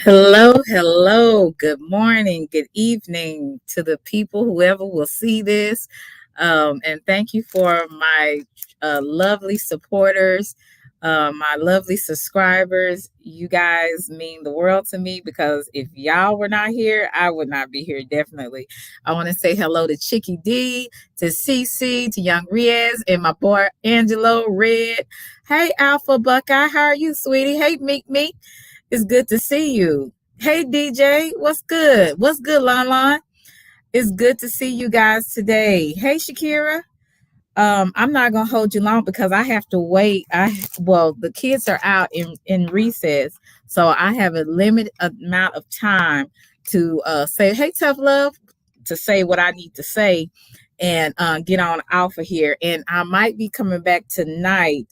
Hello, hello. Good morning, good evening to the people, whoever will see this. And thank you for my lovely supporters, my lovely subscribers. You guys mean the world to me because if y'all were not here, I would not be here, definitely. I want to say hello to Chicky D, to CC, to Young Riaz, and my boy Angelo Red. Hey, Alpha Buckeye, how are you, sweetie? Hey, Meek Meek. It's good to see you. Hey DJ, what's good? What's good, Lon Lon? It's good to see you guys today. Hey Shakira. I'm not gonna hold you long because I have to wait. The kids are out in recess, so I have a limited amount of time to say, hey, tough love, to say what I need to say and get on Alpha here. And I might be coming back tonight.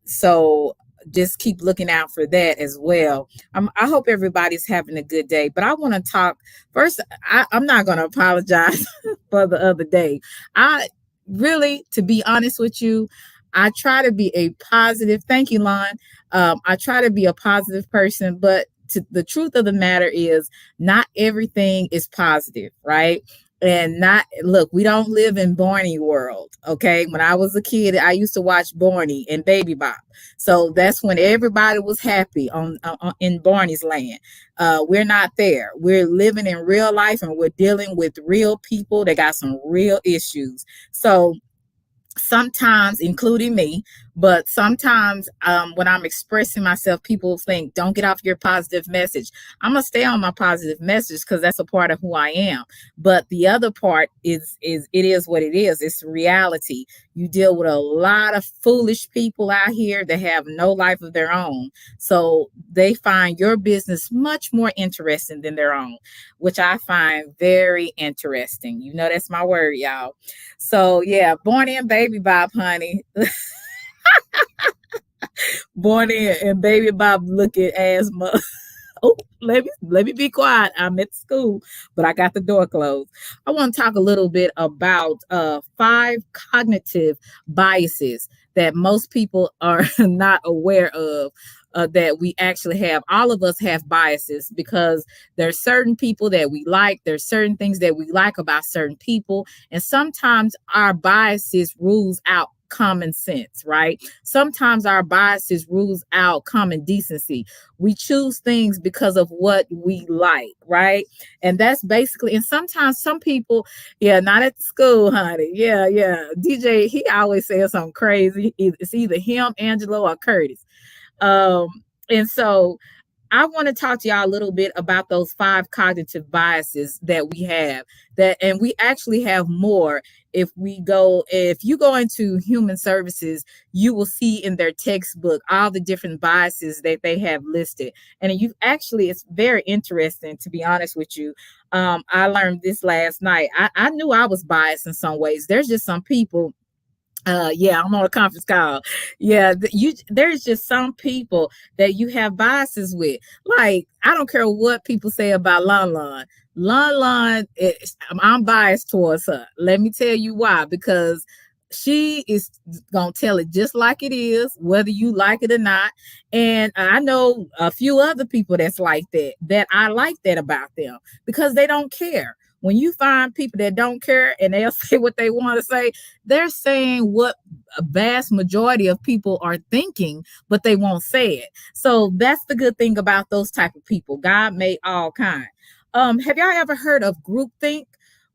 So just keep looking out for that as well. I hope everybody's having a good day. But I want to talk first. I'm not going to apologize for the other day. I really, to be honest with you, I try to be a positive. Thank you, Lon. I try to be a positive person, but the truth of the matter is, not everything is positive, right? And not look, we don't live in Barney world. Okay. When I was a kid, I used to watch Barney and Baby Bop. So that's when everybody was happy in Barney's land. We're not there. We're living in real life and we're dealing with real people that got some real issues. So sometimes, including me, but sometimes when I'm expressing myself, people think, don't get off your positive message. I'm gonna stay on my positive message because that's a part of who I am. But the other part is it is what it is. It's reality. You deal with a lot of foolish people out here that have no life of their own, so they find your business much more interesting than their own, which I find very interesting. You know, that's my word, y'all. So yeah, born in Baby Bob, honey. Born in and Baby Bob looking asthma. Oh, let me be quiet. I'm at school, but I got the door closed. I want to talk a little bit about five cognitive biases that most people are not aware of. That we actually have. All of us have biases because there's certain people that we like. There's certain things that we like about certain people, and sometimes our biases rules out common sense, right? Sometimes our biases rules out common decency. We choose things because of what we like, right? And that's basically, and sometimes some people, yeah, not at the school, honey. Yeah, yeah. DJ, he always says something crazy. It's either him, Angelo, or Curtis. Um, and so I want to talk to y'all a little bit about those five cognitive biases that we have, that and we actually have more. If you go into human services, you will see in their textbook all the different biases that they have listed. And it's very interesting, to be honest with you. I learned this last night. I knew I was biased in some ways. There's just some people, yeah, I'm on a conference call. Yeah, there's just some people that you have biases with. Like, I don't care what people say about Lon Lon. Lon Lon, I'm biased towards her. Let me tell you why. Because she is gonna tell it just like it is, whether you like it or not. And I know a few other people that's like that. That I like that about them because they don't care. When you find people that don't care and they'll say what they want to say, they're saying what a vast majority of people are thinking, but they won't say it. So that's the good thing about those type of people. God made all kind. Have y'all ever heard of groupthink?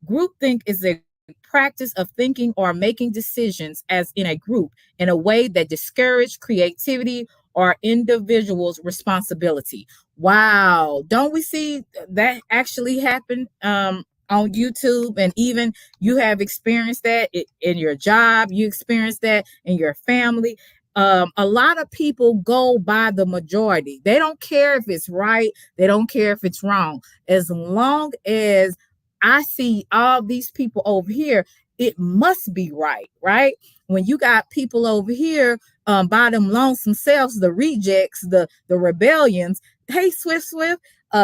Groupthink is a practice of thinking or making decisions as in a group in a way that discourage creativity or individuals' responsibility. Wow, don't we see that actually happen on YouTube? And even you have experienced that in your job, you experienced that in your family. A lot of people go by the majority. They don't care if it's right, they don't care if it's wrong. As long as I see all these people over here, it must be right, right? When you got people over here by them lonesome selves, the rejects, the rebellions, hey, Swift,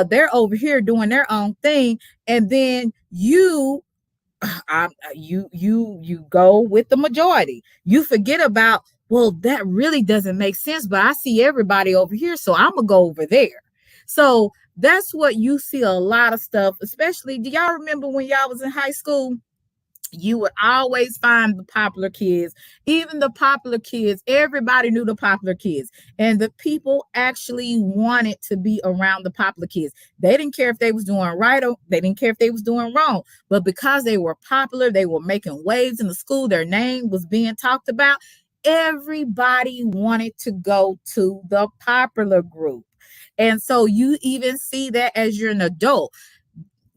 they're over here doing their own thing, and then you go with the majority. You forget about, well, that really doesn't make sense, but I see everybody over here, so I'm gonna go over there. So that's what you see a lot of stuff, especially, do y'all remember when y'all was in high school? You would always find the popular kids, even the popular kids. Everybody knew the popular kids, and the people actually wanted to be around the popular kids. They didn't care if they was doing right or they didn't care if they was doing wrong, but because they were popular, they were making waves in the school, their name was being talked about. Everybody wanted to go to the popular group. And so you even see that as you're an adult.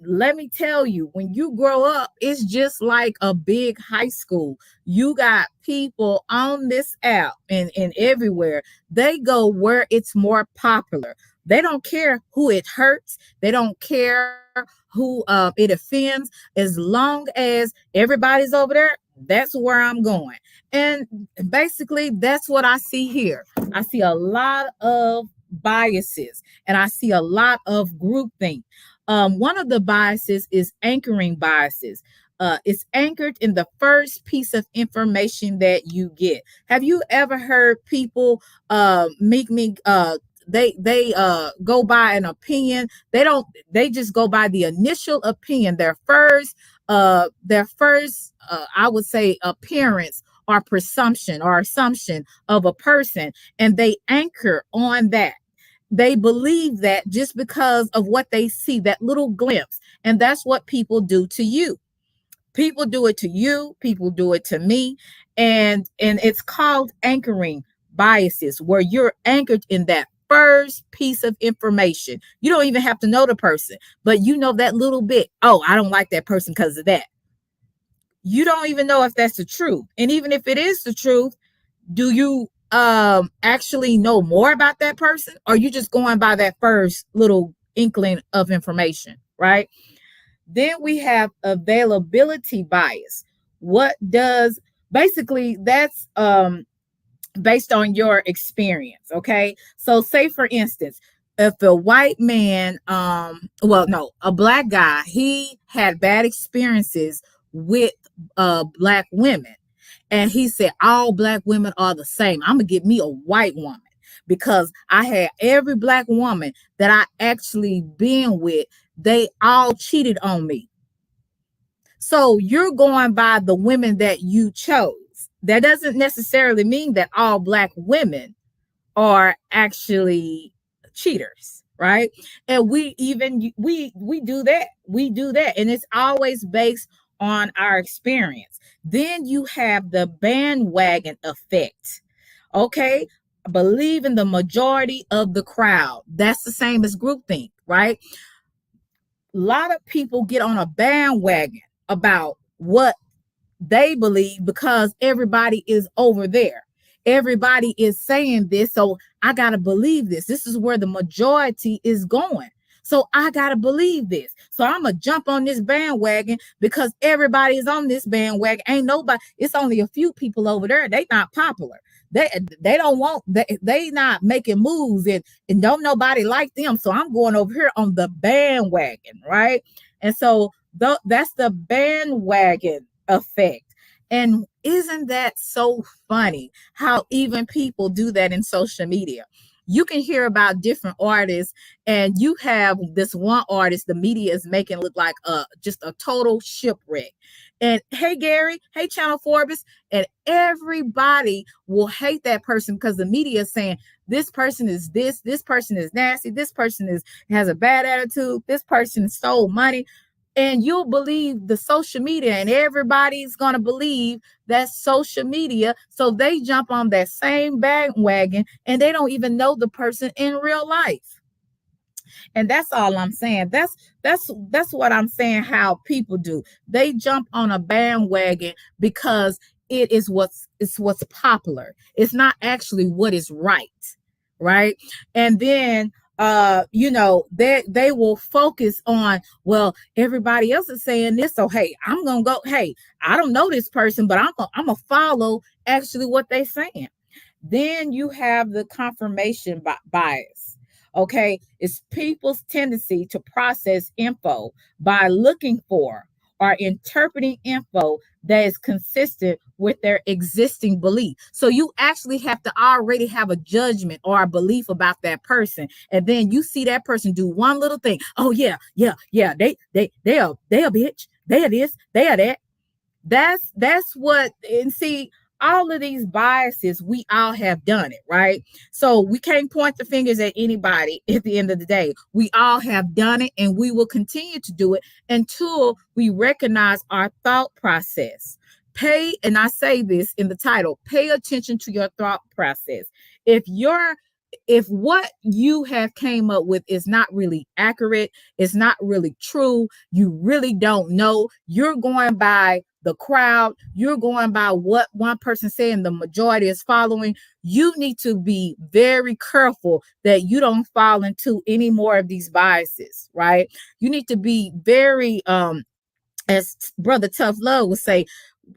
Let me tell you, when you grow up, it's just like a big high school. You got people on this app and everywhere. They go where it's more popular. They don't care who it hurts. They don't care who it offends. As long as everybody's over there, that's where I'm going. And basically, that's what I see here. I see a lot of biases and I see a lot of groupthink. One of the biases is anchoring biases. It's anchored in the first piece of information that you get. Have you ever heard people make me they go by an opinion? They just go by the initial opinion, their first I would say appearance or presumption or assumption of a person, and they anchor on that. They believe that just because of what they see, that little glimpse. And that's what people do to you. People do it to you, people do it to me. And it's called anchoring biases, where you're anchored in that first piece of information. You don't even have to know the person, but you know that little bit. Oh, I don't like that person because of that. You don't even know if that's the truth. And even if it is the truth, do you actually know more about that person, or are you just going by that first little inkling of information, right? Then we have availability bias. What does Basically, that's based on your experience. Okay, so say for instance, if a white man, well, no, a black guy, he had bad experiences with black women, and he said all black women are the same. I'm gonna get me a white woman because I had every black woman that I actually been with, they all cheated on me. So you're going by the women that you chose. That doesn't necessarily mean that all black women are actually cheaters, right? And we do that. We do that, and it's always based on our experience. Then you have the bandwagon effect. Okay, believe in the majority of the crowd. That's the same as groupthink, right? A lot of people get on a bandwagon about what they believe because everybody is over there. Everybody is saying this, so I got to believe this. This is where the majority is going. So I got to believe this. So I'm going to jump on this bandwagon because everybody is on this bandwagon. Ain't nobody, it's only a few people over there. They not popular. They don't want, they not making moves, and don't nobody like them. So I'm going over here on the bandwagon, right? And so that's the bandwagon effect. And isn't that so funny how even people do that in social media? You can hear about different artists, and you have this one artist the media is making look like just a total shipwreck. And hey, Gary, hey, Channel Forbes, and everybody will hate that person because the media is saying this person is this person is nasty, this person has a bad attitude, this person stole money. And you'll believe the social media, and everybody's going to believe that social media. So they jump on that same bandwagon, and they don't even know the person in real life. And that's all I'm saying. That's what I'm saying. How people do, they jump on a bandwagon because it's what's popular. It's not actually what is right. And then they will focus on, well, everybody else is saying this, so hey, I'm gonna go, hey, I don't know this person, but I'm gonna follow actually what they're saying. Then you have the confirmation bias. Okay, it's people's tendency to process info by looking for are interpreting info that is consistent with their existing belief. So you actually have to already have a judgment or a belief about that person. And then you see that person do one little thing. Oh yeah, yeah, yeah. They a bitch. They are this, they are that. That's what, and see, all of these biases, we all have done it, right? So we can't point the fingers at anybody at the end of the day. We all have done it, and we will continue to do it until we recognize our thought process. Pay, and I say this in the title, pay attention to your thought process. If you're if what you have came up with is not really accurate, it's not really true, you really don't know, you're going by the crowd, you're going by what one person said and the majority is following, you need to be very careful that you don't fall into any more of these biases, right? You need to be very as Brother Tough Love would say,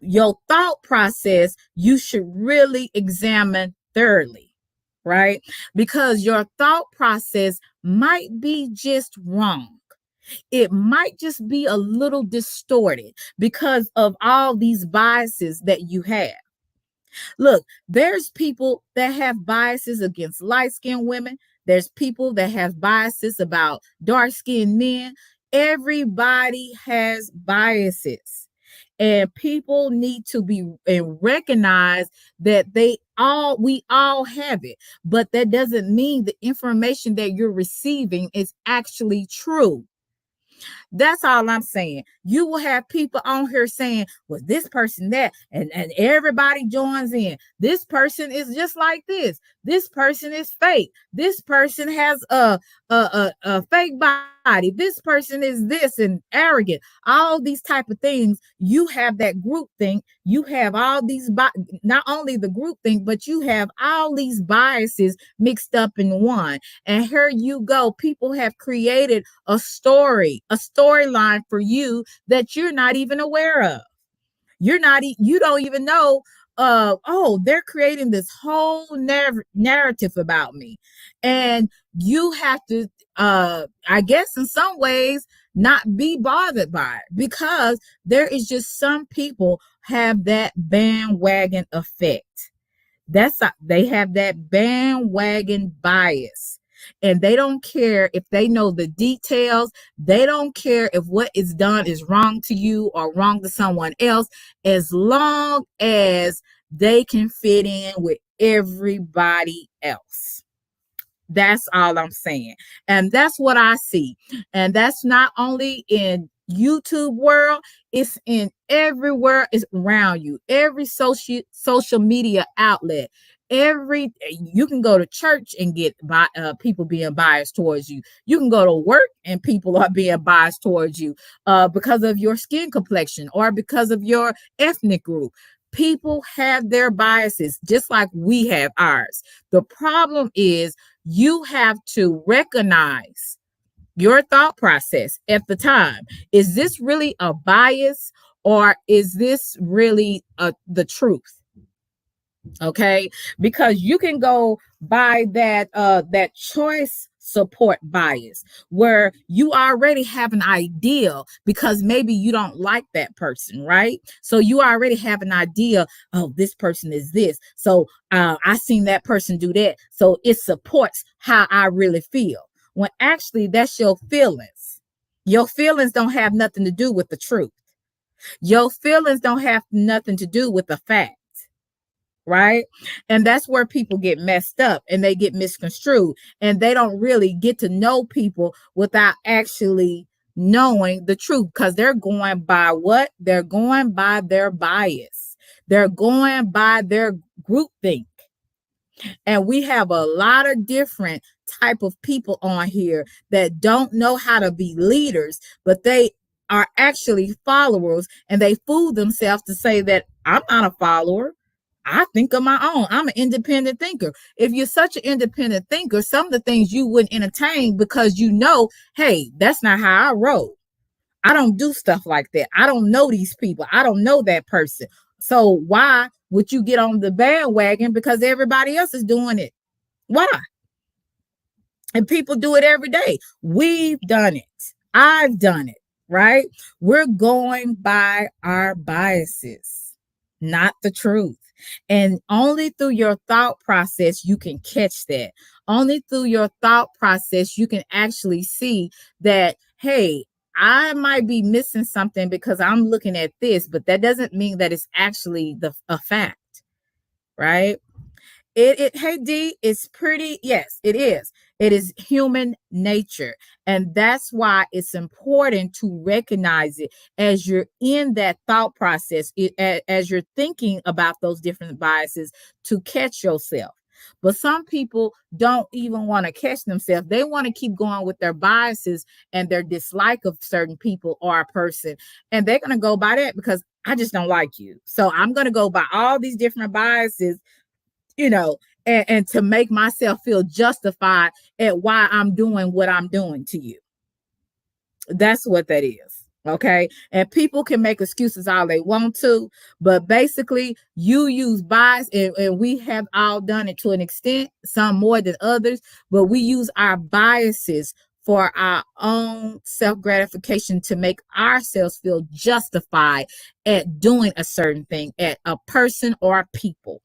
your thought process you should really examine thoroughly, right? Because your thought process might be just wrong. It might just be a little distorted because of all these biases that you have. Look, there's people that have biases against light-skinned women. There's people that have biases about dark-skinned men. Everybody has biases. And people need to be and recognize that we all have it. But that doesn't mean the information that you're receiving is actually true. That's all I'm saying. You will have people on here saying, well, this person that, and everybody joins in. This person is just like this. This person is fake. This person has a fake body. This person is this and arrogant. All these type of things. You have that group thing. You have all these, not only the group thing, but you have all these biases mixed up in one. And here you go. People have created a storyline for you that you're not even aware of. You don't even know, oh, they're creating this whole narrative about me. And you have to, I guess in some ways, not be bothered by it, because there is just some people have that bandwagon effect. They have that bandwagon bias, and they don't care if they know the details. They don't care if what is done is wrong to you or wrong to someone else, as long as they can fit in with everybody else. That's all I'm saying. And that's what I see. And that's not only in YouTube world, it's in everywhere, it's around you. Every social media outlet. You can go to church and get people being biased towards you. You can go to work and people are being biased towards you because of your skin complexion or because of your ethnic group. People have their biases just like we have ours. The problem is you have to recognize your thought process at the time. Is this really a bias, or is this really the truth? Okay, because you can go by that choice support bias, where you already have an idea because maybe you don't like that person, right? So you already have an idea, oh, this person is this, so I seen that person do that, so it supports how I really feel, when actually that's your feelings. Your feelings don't have nothing to do with the truth. Your feelings don't have nothing to do with the fact. Right? And that's where people get messed up and they get misconstrued, and they don't really get to know people without actually knowing the truth, because they're going by what? They're going by their bias. They're going by their groupthink. And we have a lot of different type of people on here that don't know how to be leaders, but they are actually followers, and they fool themselves to say that I'm not a follower. I think of my own. I'm an independent thinker. If you're such an independent thinker, some of the things you wouldn't entertain because you know, hey, that's not how I roll. I don't do stuff like that. I don't know these people. I don't know that person. So why would you get on the bandwagon because everybody else is doing it? Why? And people do it every day. We've done it. I've done it. right? We're going by our biases, not the truth. And only through your thought process you can catch that. Only through your thought process you can actually see that, hey, I might be missing something because I'm looking at this, but that doesn't mean that it's actually a fact, right? Hey D, it's pretty, yes, it is. It is human nature. And that's why it's important to recognize it as you're in that thought process, as you're thinking about those different biases, to catch yourself. But some people don't even want to catch themselves. They want to keep going with their biases and their dislike of certain people or a person. And they're going to go by that because I just don't like you. So I'm going to go by all these different biases, you know, and to make myself feel justified at why I'm doing what I'm doing to you. That's what that is. Okay. And people can make excuses all they want to, but basically, you use bias, and we have all done it to an extent, some more than others, but we use our biases for our own self gratification to make ourselves feel justified at doing a certain thing, at a person or a people.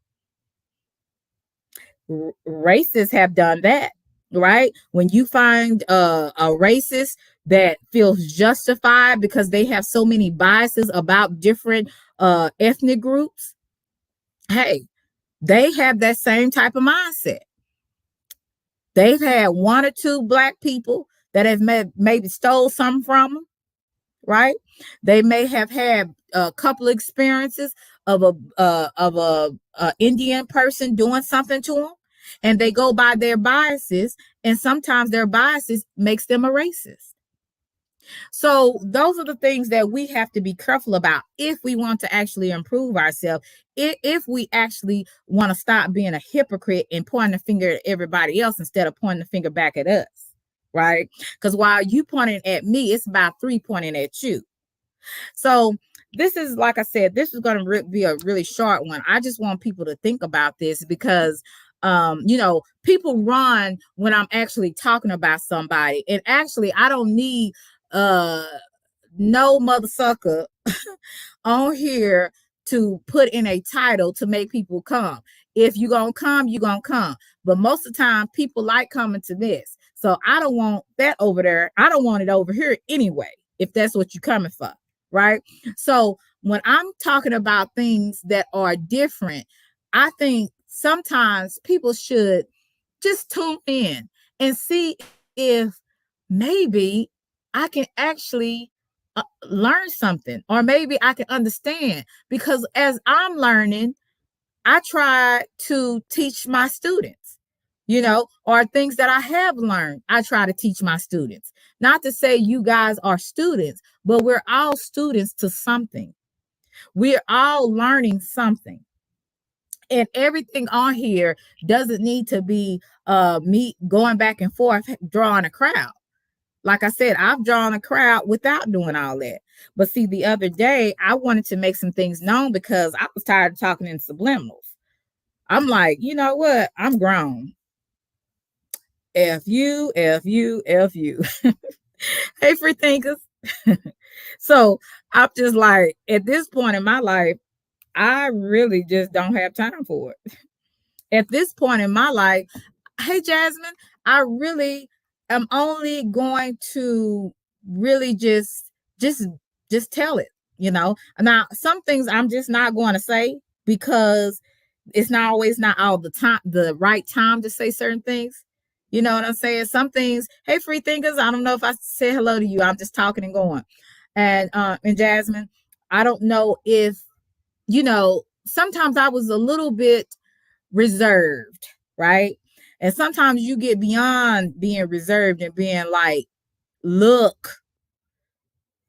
Racists have done that, right? When you find a racist that feels justified because they have so many biases about different ethnic groups, hey, they have that same type of mindset. They've had one or two black people that have maybe stole something from them, right? They may have had a couple of experiences of a Indian person doing something to them, and they go by their biases, and sometimes their biases makes them a racist. So those are the things that we have to be careful about if we want to actually improve ourselves, if we actually want to stop being a hypocrite and pointing the finger at everybody else instead of pointing the finger back at us, right? Because while you pointing at me, it's about three pointing at you. So this is, like I said, this is going to be a really short one. I just want people to think about this because people run when I'm actually talking about somebody, and actually I don't need no mother sucker on here to put in a title to make people come. If you're gonna come, you're gonna come. But most of the time people like coming to this, so I don't want that over there. I don't want it over here anyway, if that's what you're coming for, right? So when I'm talking about things that are different, I think sometimes people should just tune in and see if maybe I can actually learn something, or maybe I can understand, because as I'm learning, I try to teach my students, or things that I have learned, I try to teach my students. Not to say you guys are students, but we're all students to something. We're all learning something. And everything on here doesn't need to be me going back and forth drawing a crowd. Like I said, I've drawn a crowd without doing all that. But see, the other day I wanted to make some things known because I was tired of talking in subliminals. I'm like, you know what? I'm grown. F you, F you, F you. Hey, free thinkers. So I'm just like, at this point in my life, I really just don't have time for it. At this point in my life, hey, Jasmine, I really am only going to really just tell it, Now, some things I'm just not going to say because it's not all the time, the right time to say certain things. You know what I'm saying? Some things, hey, free thinkers, I don't know if I say hello to you. I'm just talking and going. And Jasmine, I don't know if, sometimes I was a little bit reserved, right? And sometimes you get beyond being reserved and being like, look,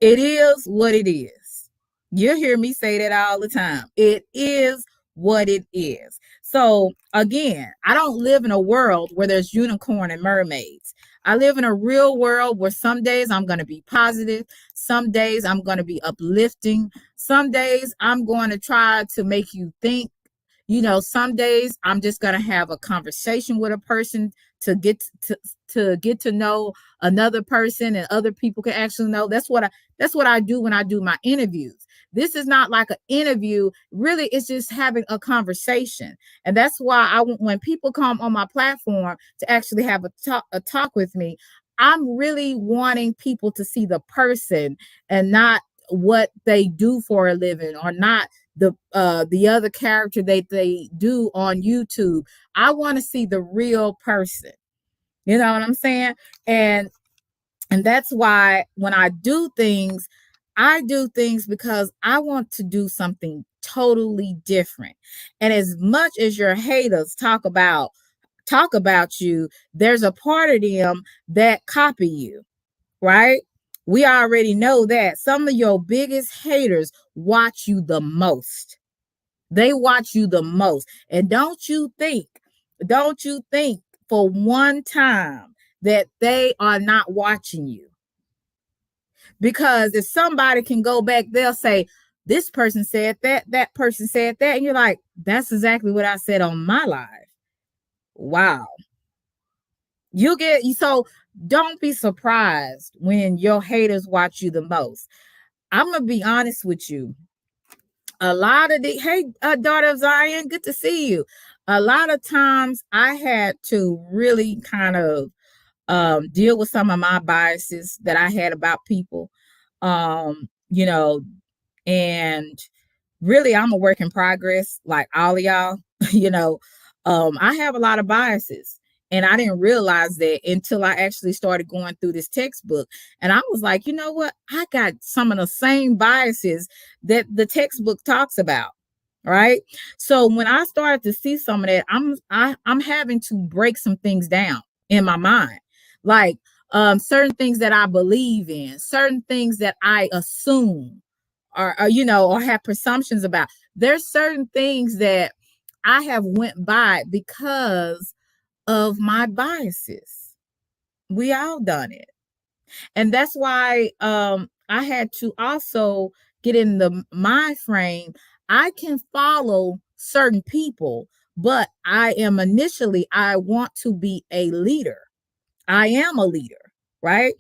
it is what it is. You'll hear me say that all the time. It is what it is. So again, I don't live in a world where there's unicorn and mermaids. I live in a real world where some days I'm going to be positive. Some days I'm going to be uplifting. Some days I'm going to try to make you think. Some days I'm just going to have a conversation with a person to get to know another person, and other people can actually know. That's what I do when I do my interviews. This is not like an interview, really. It's just having a conversation. And that's why when people come on my platform to actually have a talk with me, I'm really wanting people to see the person and not what they do for a living, or not the other character they do on YouTube. I want to see the real person. You know what I'm saying? And that's why when I do things because I want to do something totally different. And as much as your haters talk about you, there's a part of them that copy you, right? We already know that some of your biggest haters watch you the most. They watch you the most. And don't you think for one time that they are not watching you. Because if somebody can go back, they'll say, this person said that person said that. And you're like, that's exactly what I said on my live. Wow. So don't be surprised when your haters watch you the most. I'm going to be honest with you. A lot of hey, daughter of Zion, good to see you. A lot of times I had to really kind of deal with some of my biases that I had about people. You know, and really I'm a work in progress, like all of y'all. you know, I have a lot of biases. And I didn't realize that until I actually started going through this textbook. And I was like, you know what? I got some of the same biases that the textbook talks about. Right. So when I started to see some of that, I'm having to break some things down in my mind. Like certain things that I believe in, certain things that I assume or have presumptions about. There's certain things that I have went by because of my biases. We all done it. And that's why I had to also get in the mind frame. I can follow certain people, but I want to be a leader. I am a leader, right?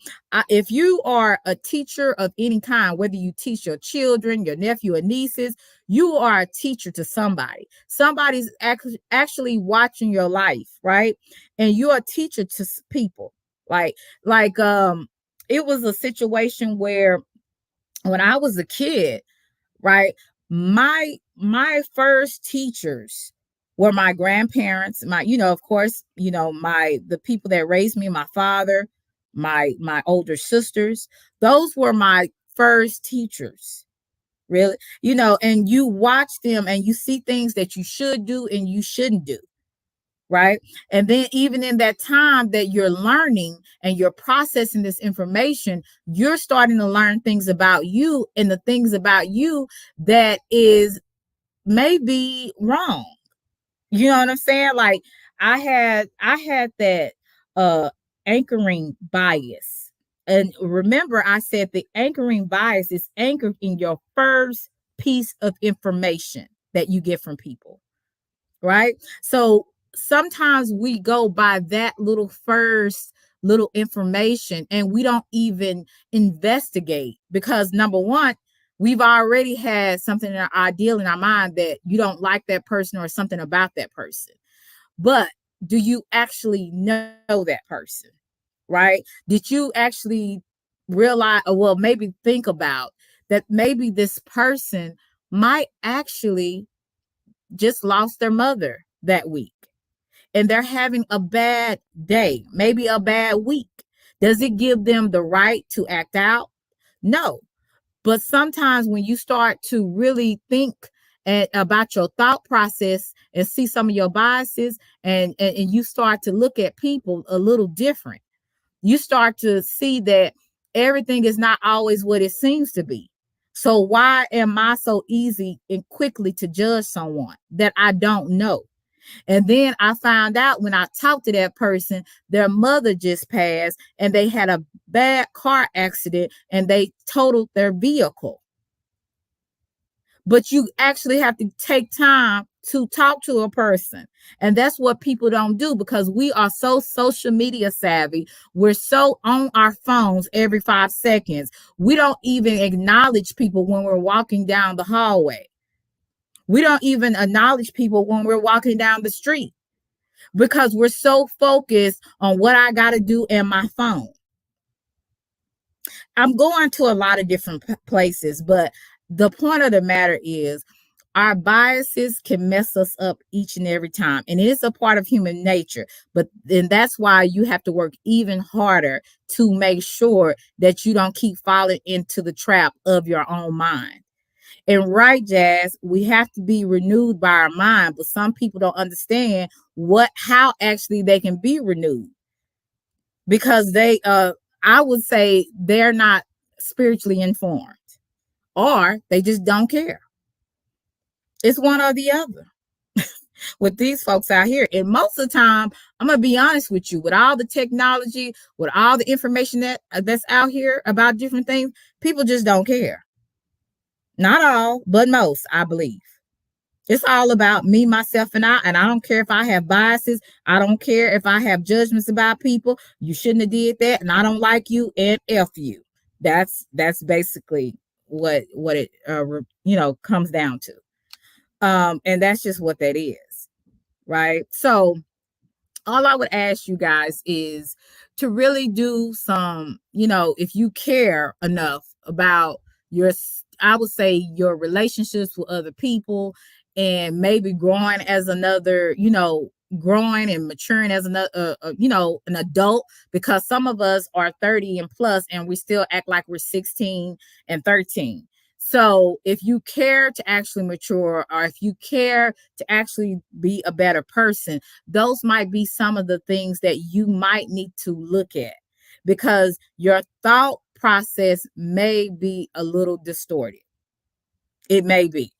If you are a teacher of any kind, whether you teach your children, your nephew or nieces, you are a teacher to somebody. Somebody's actually watching your life, right? And you're a teacher to people. Like it was a situation where when I was a kid, right? My first teachers were my grandparents, of course, the people that raised me, my father, my older sisters. Those were my first teachers. Really, and you watch them and you see things that you should do and you shouldn't do. Right. And then even in that time that you're learning and you're processing this information, you're starting to learn things about you, and the things about you that is maybe wrong. You know what I'm saying? Like I had that uh anchoring bias. And remember, I said the anchoring bias is anchored in your first piece of information that you get from people. Right? So sometimes we go by that little information and we don't even investigate, because number one, we've already had something in our ideal in our mind that you don't like that person or something about that person. But do you actually know that person? Right? Did you actually realize, or well, maybe think about that maybe this person might actually just lost their mother that week and they're having a bad day, maybe a bad week. Does it give them the right to act out? No. But sometimes when you start to really think about your thought process and see some of your biases, and you start to look at people a little different, you start to see that everything is not always what it seems to be. So why am I so easy and quickly to judge someone that I don't know? And then I found out when I talked to that person, their mother just passed and they had a bad car accident and they totaled their vehicle. But you actually have to take time to talk to a person. And that's what people don't do because we are so social media savvy. We're so on our phones every 5 seconds. We don't even acknowledge people when we're walking down the hallway. We don't even acknowledge people when we're walking down the street because we're so focused on what I got to do in my phone. I'm going to a lot of different places, but the point of the matter is our biases can mess us up each and every time. And it is a part of human nature. But then that's why you have to work even harder to make sure that you don't keep falling into the trap of your own mind. And right, Jazz, we have to be renewed by our mind, but some people don't understand how actually they can be renewed because I would say they're not spiritually informed or they just don't care. It's one or the other with these folks out here. And most of the time, I'm going to be honest with you, with all the technology, with all the information that's out here about different things, people just don't care. Not all, but most, I believe. It's all about me, myself, and I don't care if I have biases. I don't care if I have judgments about people. You shouldn't have did that, and I don't like you, and F you. That's basically what it comes down to. And that's just what that is, right? So all I would ask you guys is to really do some, if you care enough about I would say your relationships with other people and maybe growing as another, growing and maturing as another, an adult, because some of us are 30 and plus and we still act like we're 16 and 13. So if you care to actually mature or if you care to actually be a better person, those might be some of the things that you might need to look at because your thought process may be a little distorted. It may be.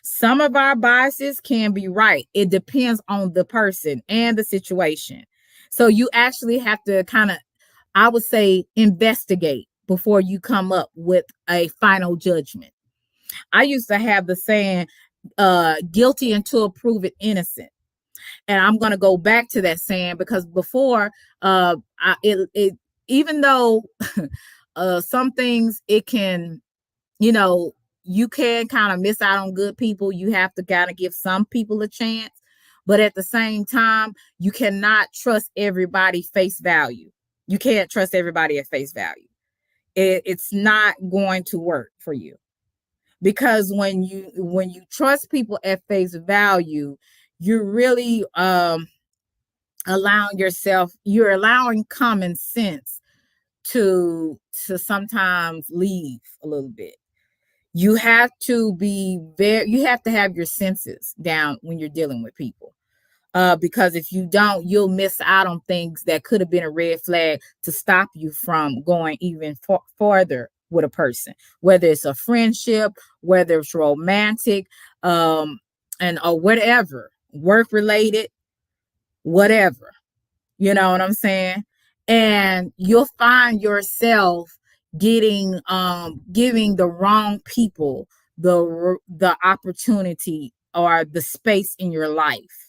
Some of our biases can be right. It depends on the person and the situation. So you actually have to kind of, I would say, investigate before you come up with a final judgment. I used to have the saying, guilty until proven innocent. And I'm going to go back to that saying because before, even though some things it can, you can kind of miss out on good people. You have to kind of give some people a chance. But at the same time, you cannot trust everybody face value. You can't trust everybody at face value. It's not going to work for you. Because when you trust people at face value, you're really you're allowing common sense to sometimes leave a little bit. You have to you have to have your senses down when you're dealing with people. Because if you don't, you'll miss out on things that could have been a red flag to stop you from going even farther with a person, whether it's a friendship, whether it's romantic, or whatever, work related, whatever. You know what I'm saying? And you'll find yourself giving the wrong people the opportunity or the space in your life.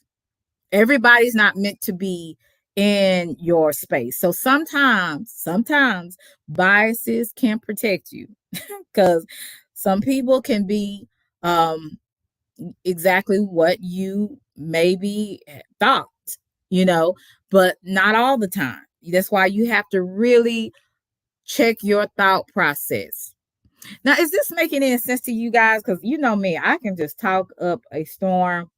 Everybody's not meant to be in your space. So sometimes biases can protect you because some people can be exactly what you maybe thought, but not all the time. That's why you have to really check your thought process. Now, is this making any sense to you guys? Because you know me, I can just talk up a storm.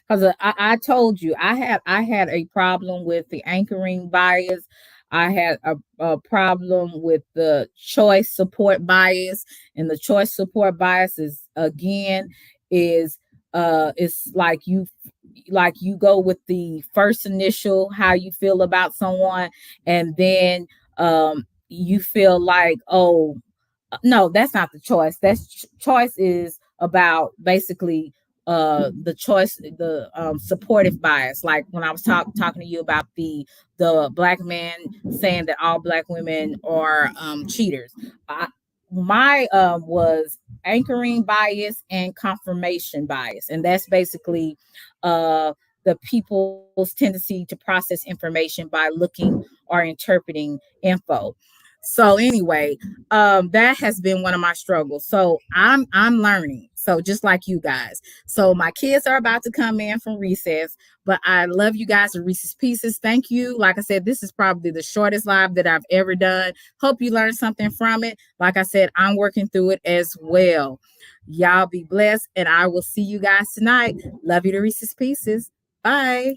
Because I told you I had a problem with the anchoring bias. I had a problem with the choice support bias, and the choice support bias is it's like you go with the first initial how you feel about someone, and then you feel like, oh no, that's not the choice. Choice is about basically the choice, the supportive bias. Like when I was talking to you about the black man saying that all black women are cheaters. my was anchoring bias and confirmation bias, and that's basically uh the people's tendency to process information by looking or interpreting info. So anyway, that has been one of my struggles. So I'm learning. So just like you guys. So my kids are about to come in from recess, but I love you guys at Reese's Pieces. Thank you. Like I said, this is probably the shortest live that I've ever done. Hope you learned something from it. Like I said, I'm working through it as well. Y'all be blessed, and I will see you guys tonight. Love you to Reese's Pieces. Bye.